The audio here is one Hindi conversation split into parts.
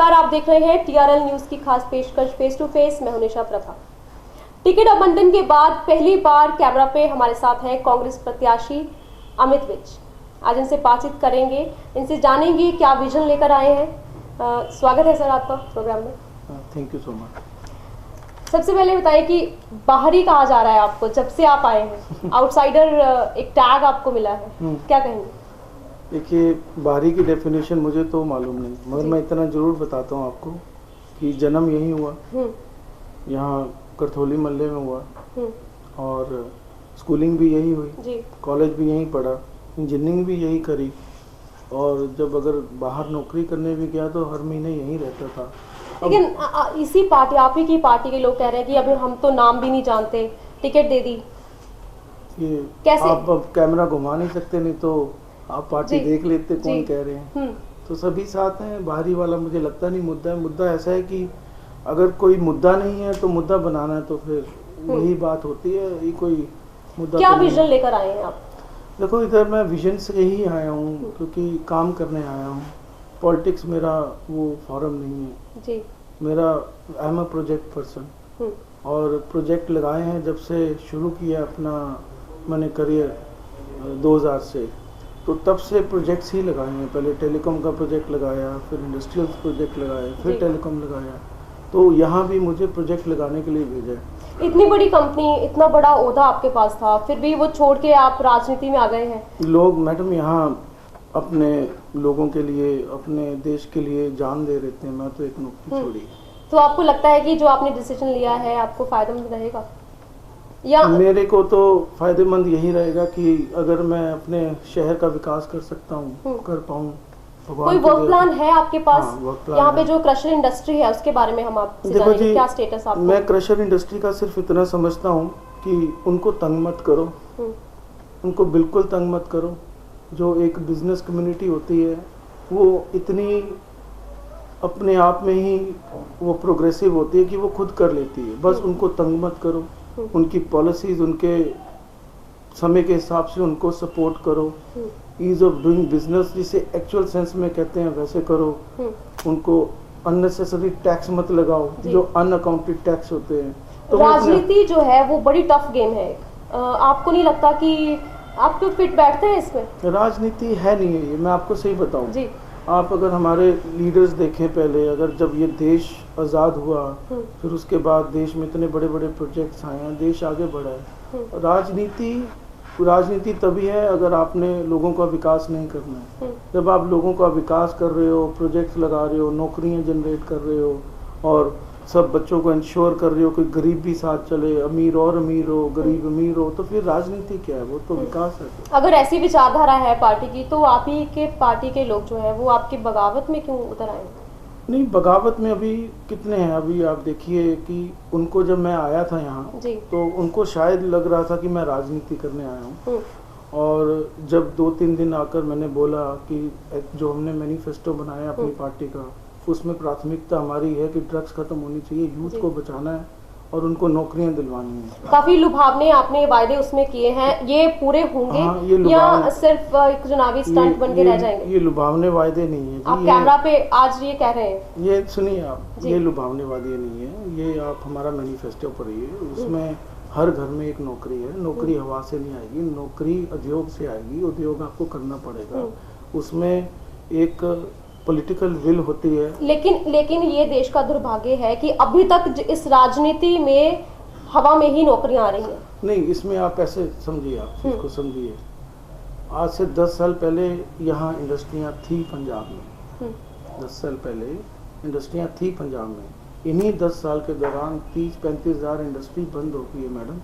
नमस्कार, आप देख रहे हैं TRL न्यूज की खास पेशकश फेस टू फेस। मैं हूं निशा प्रभा। टिकट आवंटन के बाद पहली बार कैमरा पे हमारे साथ है कांग्रेस प्रत्याशी अमित विज। आज इनसे बातचीत करेंगे, इनसे जानेंगे क्या विजन लेकर आए हैं। स्वागत है सर आपका प्रोग्राम में। Thank you so much. सबसे पहले बताइए कि बाहरी कहा जा रहा है आपको जब से आप आए हैं, आउटसाइडर एक टैग आपको मिला है, क्या कहेंगे? देखिए, बाहरी की डेफिनेशन मुझे तो मालूम नहीं, मगर मैं इतना ज़रूर बताता हूँ आपको कि जन्म यहीं हुआ, यहाँ करथोली मल्ले में हुआ और स्कूलिंग भी यही हुई, कॉलेज भी यहीं पढ़ा, इंजीनियरिंग भी यही करी और जब अगर बाहर नौकरी करने भी गया तो हर महीने यहीं रहता था। लेकिन इसी पार्टी, आप ही की पार्टी के लोग कह रहे हैं कि अभी हम तो नाम भी नहीं जानते, टिकट दे दी। ये कैसे? आप अब कैमरा घुमा नहीं सकते, नहीं तो आप पार्टी देख लेते कौन कह रहे हैं। तो सभी साथ हैं, बाहरी वाला मुझे लगता नहीं मुद्दा है। मुद्दा ऐसा है कि अगर कोई मुद्दा नहीं है तो मुद्दा बनाना है, तो फिर वही बात होती है। ये कोई मुद्दा क्या विजन लेकर आए हैं आप? देखो, इधर मैं विजन से ही आया हूँ क्योंकि काम करने आया हूँ। पॉलिटिक्स मेरा वो फॉरम नहीं है जी। मेरा I am a project person और प्रोजेक्ट लगाए हैं जब से शुरू किया अपना मैंने करियर 2000 से, तो तब से प्रोजेक्ट्स ही लगाए हैं। पहले टेलीकॉम का प्रोजेक्ट लगाया, फिर इंडस्ट्रियल प्रोजेक्ट लगाया, फिर टेलीकॉम लगाया। तो यहाँ भी मुझे प्रोजेक्ट लगाने के लिए भेजा है। इतनी बड़ी कंपनी, इतना बड़ा ओहदा आपके पास था, फिर भी वो छोड़ के आप राजनीति में आ गए हैं। लोग मैडम यहाँ अपने लोगों के लिए, अपने देश के लिए जान दे देते हैं, मैं तो एक नौकरी छोड़ी। तो आपको लगता है कि जो आपने डिसीजन लिया है आपको फायदेमंद रहेगा? या मेरे को तो फायदेमंद यही रहेगा कि अगर मैं अपने शहर का विकास कर सकता हूँ, कर पाऊँ। कोई वर्क प्लान है आपके पास? यहाँ पे जो क्रशर इंडस्ट्री है उसके बारे में हम आपसे जानेंगे, क्या स्टेटस आपका? मैं क्रशर इंडस्ट्री का सिर्फ इतना समझता हूँ कि उनको तंग मत करो, उनको बिल्कुल तंग मत करो। जो एक बिजनेस कम्युनिटी होती है वो इतनी अपने आप में ही वो प्रोग्रेसिव होती है कि वो खुद कर लेती है। बस उनको तंग मत करो, उनकी पॉलिसीज उनके समय के हिसाब से उनको सपोर्ट करो। ईज ऑफ डूइंग बिजनेस जिसे एक्चुअल सेंस में कहते हैं वैसे करो। उनको अननेसेसरी टैक्स मत लगाओ, जो अनअकाउंटेड टैक्स होते हैं। तो राजनीति जो है वो बड़ी टफ गेम है। आपको नहीं लगता कि आप तो फिट बैठते हैं इसमें? राजनीति है नहीं है ये, मैं आपको सही बताऊं। आप अगर हमारे लीडर्स देखें पहले, अगर जब ये देश आज़ाद हुआ फिर उसके बाद देश में इतने बड़े बड़े प्रोजेक्ट्स आए हैं, देश आगे बढ़ा है। राजनीति तभी है अगर आपने लोगों का विकास नहीं करना है। जब आप लोगों का विकास कर रहे हो, प्रोजेक्ट्स लगा रहे हो, नौकरियां जनरेट कर रहे हो और सब बच्चों को इंश्योर कर रहे हो कि गरीब भी साथ चले, अमीर और अमीर हो, गरीब अमीर हो, तो फिर राजनीति क्या है? वो तो विकास है। अगर ऐसी विचारधारा है पार्टी की, तो आप ही के पार्टी के लोग जो है वो आपकी बगावत में क्यों उतर आए? नहीं, बगावत में अभी कितने हैं? अभी आप देखिए कि उनको जब मैं आया था यहाँ तो उनको शायद लग रहा था कि मैं राजनीति करने आया हूँ। और जब 2-3 दिन आकर मैंने बोला कि जो हमने मैनिफेस्टो बनाया अपनी पार्टी का, उसमें प्राथमिकता हमारी है कि ड्रग्स खत्म होनी चाहिए, यूथ को बचाना है और उनको नौकरियां दिलवानी है। काफी लुभावने आपने वायदे उसमें किए हैं, ये पूरे होंगे या सिर्फ एक चुनावी स्टंट बन के रह जाएंगे? ये लुभावने वायदे नहीं है। आप कैमरा पे आज ये कह रहे हैं? ये सुनिए आप, ये लुभावने वायदे नहीं है, ये आप हमारा मैनिफेस्टो पढ़िए। उसमें हर घर में एक नौकरी है। नौकरी हवा से नहीं आएगी, नौकरी उद्योग से आएगी, उद्योग आपको करना पड़ेगा। उसमें एक पॉलिटिकल विल होती है। लेकिन ये देश का दुर्भाग्य है कि अभी तक इस राजनीति में हवा में ही नौकरियां आ रही हैं। नहीं, इसमें आप ऐसे समझिए, आप चीज को समझिए। आज से 10 साल पहले यहाँ इंडस्ट्रियाँ थी पंजाब में। 10 साल पहले इंडस्ट्रियाँ थी पंजाब में। इन्हीं 10 साल के दौरान 30-35 हज़ार इंडस्ट्री बंद हो गई है मैडम।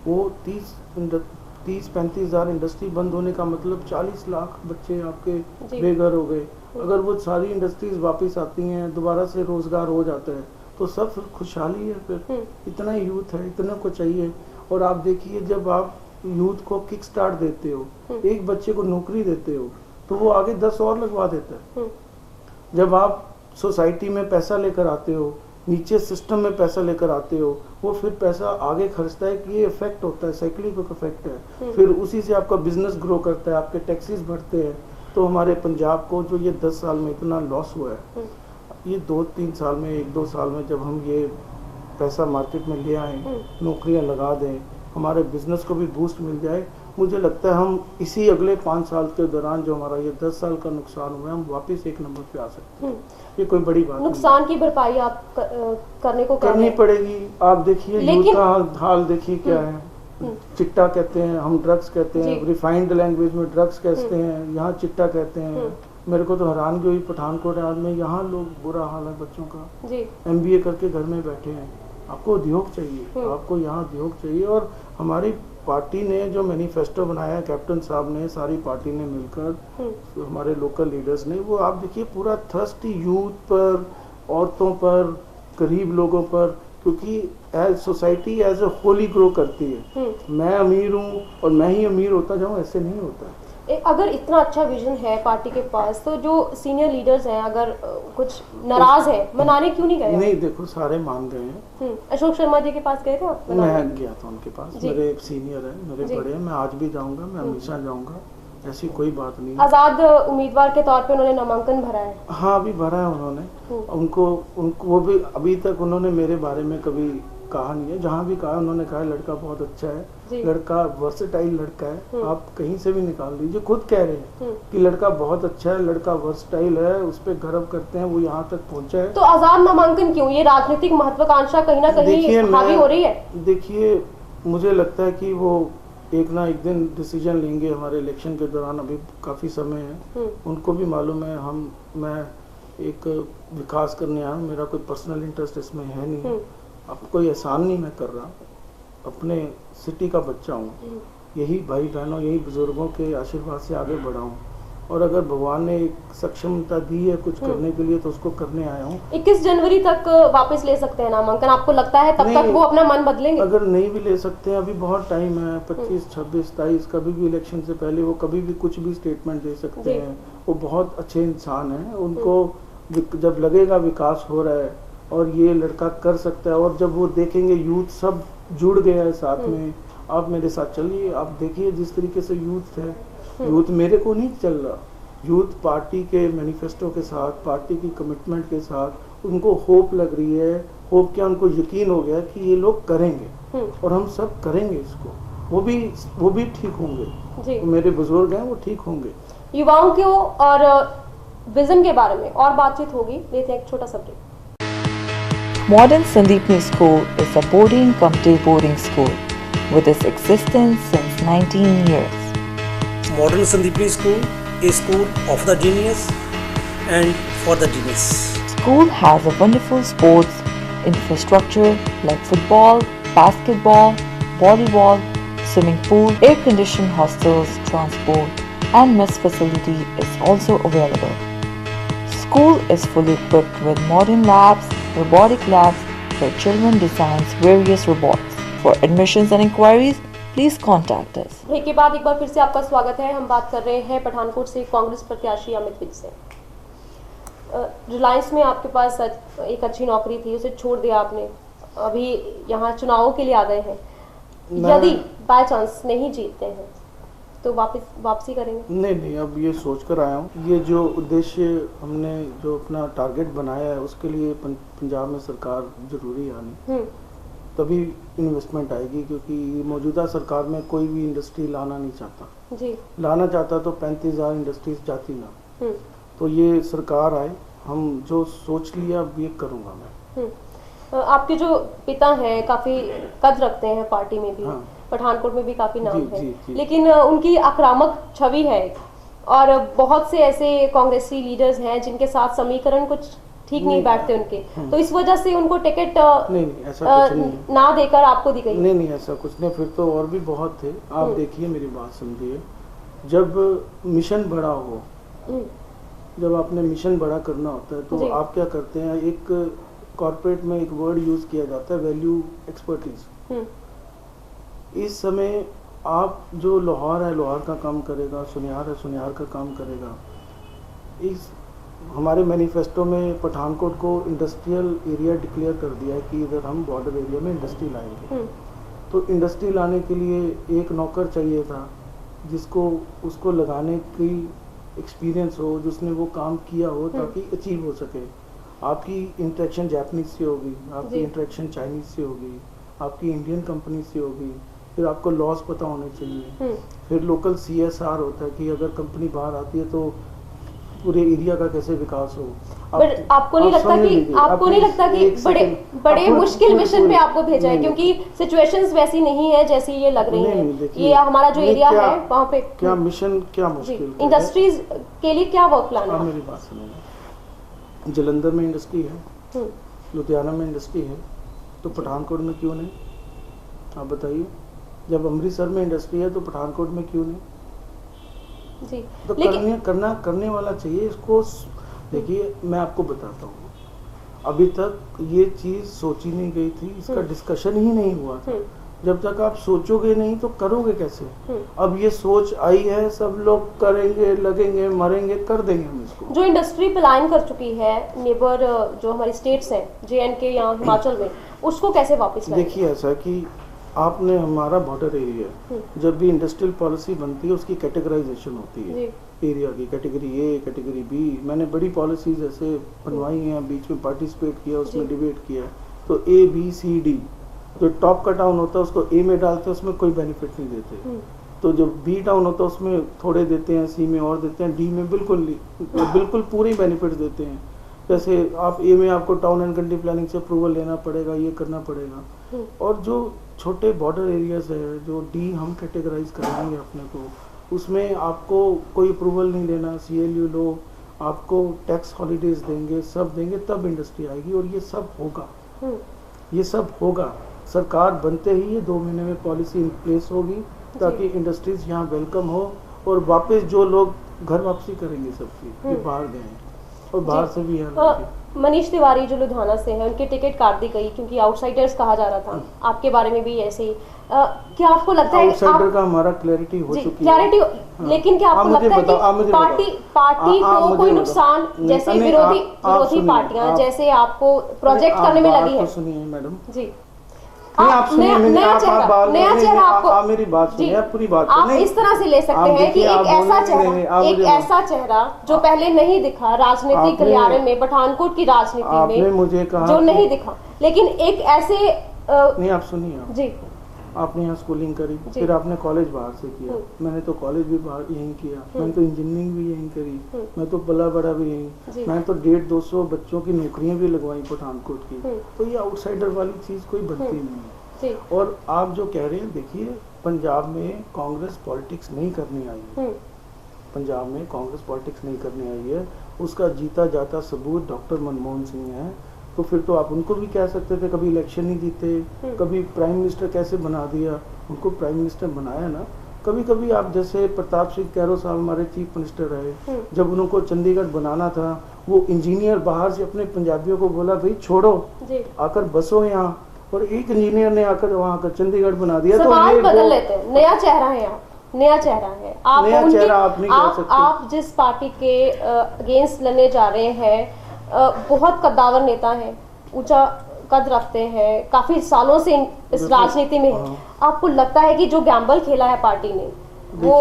वो 30-35 हज़ार इंडस्ट्री बंद होने का मतलब 40 लाख बच्चे आपके बेघर हो गए। अगर वो सारी इंडस्ट्रीज वापस आती हैं, दोबारा से रोजगार हो जाता है, तो सब फिर खुशहाली है। फिर इतना यूथ है, इतना को चाहिए। और आप देखिए, जब आप यूथ को किक स्टार्ट देते हो, एक बच्चे को नौकरी देते हो, तो वो आगे 10 और लगवा देता है। जब आप सोसाइटी में पैसा लेकर आते हो, नीचे सिस्टम में पैसा लेकर आते हो, वो फिर पैसा आगे खर्चता है कि ये इफेक्ट होता है, साइक्लिक इफेक्ट है। फिर उसी से आपका बिजनेस ग्रो करता है, आपके टैक्सेस बढ़ते हैं। तो हमारे पंजाब को जो ये 10 साल में इतना लॉस हुआ है, ये 2-3 साल में, 1-2 साल में जब हम ये पैसा मार्केट में ले आए, नौकरियां लगा दें, हमारे बिजनेस को भी बूस्ट मिल जाए, मुझे लगता है हम इसी अगले 5 साल के दौरान जो हमारा ये 10 साल का नुकसान हुआ है, हम वापस 1 नंबर पे आ सकते हैं। ये कोई बड़ी बात नुकसान की भरपाई आप करने को करनी पड़ेगी। आप देखिए यूथ का हाल देखिए क्या है। चिट्टा कहते हैं, हम ड्रग्स कहते हैं, रिफाइंड लैंग्वेज में ड्रग्स कहते हैं, यहाँ चिट्टा कहते हैं। मेरे को तो हैरानगी हुई पठानकोट में, यहाँ लोग बुरा हाल है बच्चों का, MBA करके घर में बैठे हैं। आपको उद्योग चाहिए, आपको यहाँ उद्योग चाहिए। और हमारी पार्टी ने जो मैनिफेस्टो बनाया, कैप्टन साहब ने, सारी पार्टी ने मिलकर, हमारे लोकल लीडर्स ने, वो आप देखिए पूरा थ्रस्ट यूथ पर, औरतों पर, गरीब लोगों पर, क्योंकि as society as a wholly grow करती है। मैं अमीर हूँ और मैं ही अमीर होता जाऊँ, ऐसे नहीं होता। अगर इतना अच्छा विजन है पार्टी के पास, तो जो सीनियर लीडर्स हैं अगर कुछ नाराज है, मनाने क्यों नहीं गए? नहीं, देखो सारे मान गए हैं। अशोक शर्मा जी के पास गए थे आप? मैं गया था उनके पास, मेरे सीनियर है, मेरे बड़े हैं, मैं आज भी जाऊंगा, मैं हमेशा जाऊंगा, ऐसी कोई बात नहीं। आजाद उम्मीदवार के तौर पे उन्होंने नामांकन भरा है? हाँ, अभी भरा है उन्होंने। उनको वो भी अभी तक उन्होंने मेरे बारे में कभी कहा नहीं है। जहाँ भी कहा उन्होंने कहा लड़का बहुत अच्छा है, लड़का वर्सेटाइल लड़का है। आप कहीं से भी निकाल लीजिए, खुद कह रहे हैं कि लड़का बहुत अच्छा है, लड़का वर्सेटाइल है, उस पर गर्व करते हैं, वो यहाँ तक पहुँचा है। तो आजाद नामांकन क्यों? ये राजनीतिक महत्वाकांक्षा कहीं ना कहीं हावी हो रही है। देखिए, मुझे लगता है कि वो एक ना एक दिन डिसीजन लेंगे हमारे इलेक्शन के दौरान, अभी काफ़ी समय है। उनको भी मालूम है मैं एक विकास करने आया हूँ, मेरा कोई पर्सनल इंटरेस्ट इसमें है नहीं। अब कोई एहसान नहीं मैं कर रहा, अपने सिटी का बच्चा हूँ, यही भाई बहनों, यही बुजुर्गों के आशीर्वाद से आगे बढ़ा हूँ। और अगर भगवान ने एक सक्षमता दी है कुछ करने के लिए, तो उसको करने आया हूँ। 21 जनवरी तक वापस ले सकते हैं नामांकन, आपको लगता है तब तक वो अपना मन बदलेंगे? अगर नहीं भी ले सकते हैं, अभी बहुत टाइम है, 25, 26, 27, कभी भी इलेक्शन से पहले वो कभी भी कुछ भी स्टेटमेंट दे सकते हैं। वो बहुत अच्छे इंसान हैं, उनको जब लगेगा विकास हो रहा है और ये लड़का कर सकता है, और जब वो देखेंगे यूथ सब जुड़ गया है साथ में, आप मेरे साथ चलिए, आप देखिए जिस तरीके से यूथ है, यूथ मेरे को नहीं चल रहा, यूथ पार्टी के मैनिफेस्टो के साथ, पार्टी की कमिटमेंट के साथ, उनको होप लग रही है। होप क्या, उनको यकीन हो गया कि ये लोग करेंगे और हम सब करेंगे इसको, वो भी ठीक होंगे, मेरे बुजुर्ग हैं वो ठीक होंगे। युवाओं को और विजन के बारे में और बातचीत होगी, लेते हैं एक छोटा सा break. Modern Sandeepni School is a boarding-cum-day boarding school with its existence since 19 years. Modern Sandeepni School is school of the genius and for the genius. School has a wonderful sports infrastructure like football, basketball, volleyball, swimming pool, air-conditioned hostels, transport, and mess facility is also available. School is fully equipped with modern labs, robotic labs where children designs various robots. For admissions and inquiries, please contact us. Break के बाद एक बार फिर से आपका स्वागत है। हम बात कर रहे हैं पठानकोट से कांग्रेस प्रत्याशी अमित विज से। रिलायंस में आपके पास एक अच्छी नौकरी थी, उसे छोड़ दिया आपने, अभी यहाँ चुनावों के लिए आ गए हैं। यदि बाय चांस नहीं जीतते हैं तो वापसी करेंगे? नहीं, अब ये सोच कर आया हूँ, ये जो उद्देश्य हमने जो अपना टारगेट बनाया है उसके लिए पंजाब में सरकार जरूरी आनी, तभी इन्वेस्टमेंट आएगी, क्योंकि मौजूदा सरकार में कोई भी इंडस्ट्री लाना नहीं चाहता जी। लाना चाहता तो 35,000 इंडस्ट्रीज जाती ना। तो ये सरकार आए, हम जो सोच लिया अब ये करूँगा मैं। आपके जो पिता हैं काफी कद रखते हैं पार्टी में भी, पठानकोट में भी काफी नाम है, लेकिन उनकी आक्रामक छवि है और बहुत से ऐसे कांग्रेसी लीडर्स हैं जिनके साथ समीकरण कुछ ठीक नहीं बैठते उनके, तो इस वजह से उनको टिकट ऐसा कुछ नहीं ना देकर आपको दी गई? नहीं, ऐसा कुछ नहीं, फिर तो और भी बहुत थे। आप देखिए, मेरी बात समझिए, जब मिशन बड़ा हो, जब आपने मिशन बड़ा करना होता है तो आप क्या करते हैं, एक कॉर्पोरेट में एक वर्ड यूज किया जाता है, वैल्यू एक्सपर्टीज। इस समय आप जो लोहार है लोहार का काम करेगा, सुनियार है सुनियार का काम करेगा। इस हमारे मैनिफेस्टो में पठानकोट को इंडस्ट्रियल एरिया डिक्लेयर कर दिया है कि इधर हम बॉर्डर एरिया में इंडस्ट्री लाएंगे। तो इंडस्ट्री लाने के लिए एक नौकर चाहिए था जिसको उसको लगाने की एक्सपीरियंस हो, जिसने वो काम किया हो ताकि अचीव हो सके। आपकी इंटरेक्शन जापानीज से होगी, आपकी जी। इंटरेक्शन चाइनीज से होगी, आपकी इंडियन कंपनी से होगी, फिर आपको लॉस पता होने चाहिए, फिर लोकल CSR होता है कि अगर कंपनी बाहर आती है तो पूरे एरिया का कैसे विकास हो। बट आपको नहीं लगता कि बड़े मुश्किल मिशन पे आपको भेजा है, क्योंकि सिचुएशंस वैसी नहीं है जैसी ये लग रही है। ये हमारा जो एरिया है वहाँ पे क्या मिशन, क्या मुश्किल, इंडस्ट्रीज के लिए क्या वर्क प्लान है? मेरी बात सुनिए, जलंधर में इंडस्ट्री है, लुधियाना में इंडस्ट्री है, तो पठानकोट में क्यों नहीं? आप बताइए। जब अमृतसर में इंडस्ट्री है तो पठानकोट में क्यों नहीं? जी, तो करने वाला चाहिए इसको। देखिए मैं आपको बताता हूँ, अभी तक ये चीज सोची नहीं गई थी, इसका डिस्कशन ही नहीं हुआ था। जब तक आप सोचोगे नहीं तो करोगे कैसे? अब ये सोच आई है, सब लोग करेंगे, लगेंगे, मरेंगे, कर देंगे हम इसको। जो इंडस्ट्री पलायन कर चुकी है नेबर जो हमारी स्टेट्स हैं, JNK या हिमाचल में, उसको कैसे वापस लाएंगे? देखिए ऐसा कि आपने, हमारा बॉर्डर एरिया, जब भी इंडस्ट्रियल पॉलिसी बनती है उसकी कैटेगराइजेशन होती है एरिया की, कैटेगरी A, कैटेगरी B। मैंने बड़ी पॉलिसीज ऐसे बनवाई हैं, बीच में पार्टिसिपेट किया, उसमें डिबेट किया। तो A, B, C, D, जो टॉप का टाउन होता है उसको A में डालते हैं, उसमें कोई बेनिफिट नहीं देते। तो जो B टाउन होता है उसमें थोड़े देते हैं, C में और देते हैं, D में बिल्कुल पूरे बेनिफिट देते हैं। जैसे आप A में आपको टाउन एंड कंट्री प्लानिंग से अप्रूवल लेना पड़ेगा, ये करना पड़ेगा। और जो छोटे बॉर्डर एरियाज है, जो D हम कैटेगराइज कराएंगे अपने को, उसमें आपको कोई अप्रूवल नहीं लेना, CLU लो, आपको टैक्स हॉलीडेज देंगे, सब देंगे, तब इंडस्ट्री आएगी। और ये सब होगा, ये सब होगा। सरकार बनते ही ये 2 महीने में पॉलिसी इन प्लेस होगी, ताकि इंडस्ट्रीज यहाँ वेलकम हो और वापस जो लोग घर वापसी करेंगे सबकी, ये बाहर गए हैं और बाहर से भी यहाँ। मनीष तिवारी जो लुधियाना से हैं, उनकी टिकट काट दी गई क्योंकि आउटसाइडर्स कहा जा रहा था। आपके बारे में भी ऐसे ही, क्या आपको लगता है आउटसाइडर का हमारा क्लैरिटी हो चुकी है? लेकिन क्या आपको लगता है कि पार्टी को कोई नुकसान, जैसे विरोधी पार्टियां जैसे आपको प्रोजेक्ट करने में लगी है? सुनिए मैडम जी, नया चेहरा आपको, मेरी बात सुनिए, आप पूरी बात आप इस तरह से ले सकते हैं कि एक ऐसा चेहरा जो पहले नहीं दिखा राजनीतिक गलियारे में, पठानकोट की राजनीति में, मुझे कहा जो नहीं दिखा, लेकिन एक ऐसे नहीं। आप सुनिए जी, आपने यहाँ स्कूलिंग करी, फिर आपने कॉलेज बाहर से किया, मैंने तो कॉलेज भी बाहर यहीं किया, मैंने तो इंजीनियरिंग भी यहीं करी, मैं तो पला बड़ा भी यहीं, मैंने तो 150-200 बच्चों की नौकरियां भी लगवाई पठानकोट की। तो ये आउटसाइडर वाली चीज कोई बनती नहीं है। और आप जो कह रहे हैं, देखिए पंजाब में कांग्रेस पॉलिटिक्स नहीं करनी आई है, पंजाब में कांग्रेस पॉलिटिक्स नहीं करनी आई है, उसका जीता जाता सबूत डॉक्टर मनमोहन सिंह है। तो फिर तो आप उनको भी कह सकते थे, कभी इलेक्शन नहीं जीते, कभी प्राइम मिनिस्टर कैसे बना दिया, उनको प्राइम मिनिस्टर बनाया ना। कभी कभी आप जैसे प्रताप सिंह कैरो साहब हमारे चीफ मिनिस्टर रहे, जब उनको चंडीगढ़ बनाना था, वो इंजीनियर बाहर से अपने पंजाबियों को बोला भाई छोड़ो, आकर बसो यहाँ, और एक इंजीनियर ने आकर वहाँ आकर चंडीगढ़ बना दिया। तो ये बदल लेते हैं, नया चेहरा है यहाँ, नया चेहरा है। आप नया चेहरा आप नहीं कह सकते। आप जिस पार्टी के अगेंस्ट लड़ने जा रहे हैं, बहुत कद्दावर नेता हैं, ऊंचा कद रखते हैं, काफी सालों से इस राजनीति में है। आपको लगता है कि जो गैम्बल खेला है पार्टी ने, वो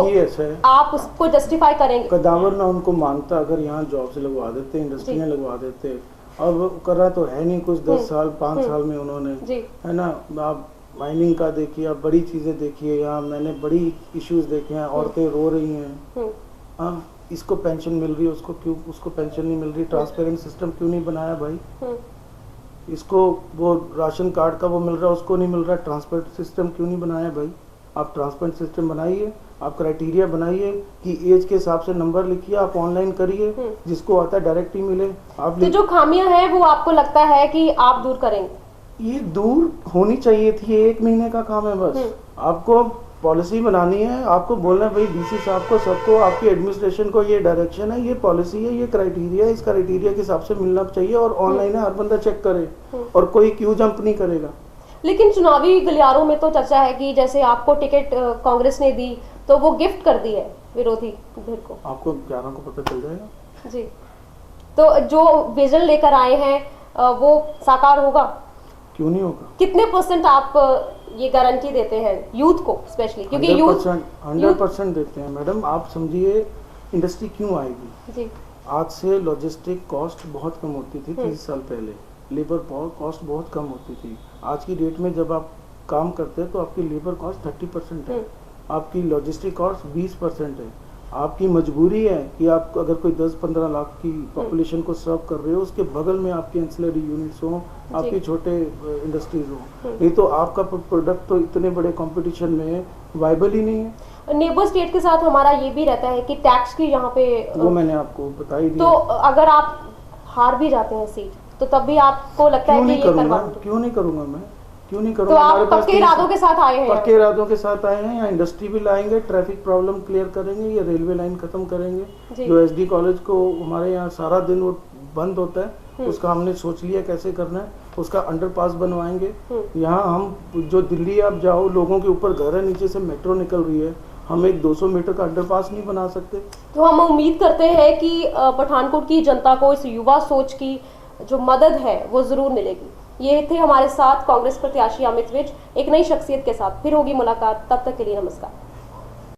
आप उसको जस्टिफाई करेंगे? कद्दावर ना उनको मानता, अगर यहाँ जॉब से लगवा देते, इंडस्ट्रियाँ लगवा देते। अब करा तो है नहीं कुछ, 10 साल 5 साल में उन्होंने, है ना। आप माइनिंग का देखिए, आप बड़ी चीजें देखिए, यहाँ मैंने बड़ी इश्यूज देखे हैं, औरतें रो रही हैं, हाँ इसको पेंशन मिल रही है, उसको क्यों, उसको पेंशन नहीं मिल रही, ट्रांसपेरेंट सिस्टम क्यों नहीं बनाया भाई? इसको वो राशन कार्ड का वो मिल रहा है, उसको नहीं मिल रहा, ट्रांसपेरेंट सिस्टम क्यों नहीं बनाया भाई? आप ट्रांसपेरेंट सिस्टम बनाइए, आप क्राइटेरिया बनाइए कि एज के हिसाब से नंबर लिखिए, आप ऑनलाइन करिए, जिसको आता है डायरेक्ट ही मिले। आप तो जो खामियां हैं वो आपको लगता है कि आप दूर करेंगे? ये दूर होनी चाहिए थी, 1 महीने का काम है बस। आपको पॉलिसी बनानी है, आपको बोलना है भाई DC साहब को, सबको, आपकी एडमिनिस्ट्रेशन को ये डायरेक्शन है, ये पॉलिसी है, ये क्राइटेरिया है, इस क्राइटेरिया के हिसाब से मिलना चाहिए, और ऑनलाइन है, हर बंदा चेक करे, और कोई क्यू जंप नहीं करेगा। लेकिन चुनावी गलियारों में तो चर्चा है कि जैसे आपको टिकट कांग्रेस ने दी तो वो गिफ्ट कर दी है विरोधी धਿਰ को। आपको 11 को पता चल जाएगा जी। तो जो विजन लेकर आए हैं वो साकार होगा? क्यों नहीं होगा? कितने % आप ये गारंटी देते हैं यूथ को, स्पेशली क्योंकि यूथ 100% देते हैं मैडम। आप समझिए इंडस्ट्री क्यों आएगी? जी। आज से लॉजिस्टिक कॉस्ट बहुत कम होती थी 30 साल पहले, लेबर कॉस्ट बहुत कम होती थी। आज की डेट में जब आप काम करते हैं तो आपकी लेबर कॉस्ट 30% है, आपकी लॉजिस्टिक कॉस्ट 20% है। आपकी मजबूरी है कि आप अगर कोई 10-15 लाख की पॉपुलेशन को सर्व कर रहे हो, उसके बगल में आपकी एंसिलरी यूनिट्स हो, आपके छोटे इंडस्ट्रीज हो, नहीं तो आपका प्रोडक्ट तो इतने बड़े कंपटीशन में वाइबल ही नहीं है। नेबर स्टेट के साथ हमारा ये भी रहता है कि टैक्स की यहाँ पे वो मैंने आपको बताई दी। तो अगर आप हार भी जाते हैं सीट तो तब भी आपको लगता है कि ये करवाऊंगा? क्यों नहीं करूंगा मैं, क्यों नहीं तो करूंगा? आप पक्के इरादों के साथ आए हैं? पक्के इरादों के साथ आए हैं। यहाँ इंडस्ट्री भी लाएंगे, ट्रैफिक प्रॉब्लम क्लियर करेंगे, ये रेलवे लाइन खत्म करेंगे। जो एसडी कॉलेज को हमारे यहाँ सारा दिन वो बंद होता है, उसका हमने सोच लिया कैसे करना है, उसका अंडरपास बनवाएंगे। यहाँ हम जो दिल्ली आप जाओ, लोगों के ऊपर घर है, नीचे से मेट्रो निकल रही है, हम एक 200 मीटर का अंडरपास नहीं बना सकते। तो हम उम्मीद करते हैं कि पठानकोट की जनता को इस युवा सोच की जो मदद है वो जरूर मिलेगी। ये थे हमारे साथ कांग्रेस प्रत्याशी अमित विज। एक नई शख्सियत के साथ फिर होगी मुलाकात, तब तक के लिए नमस्कार।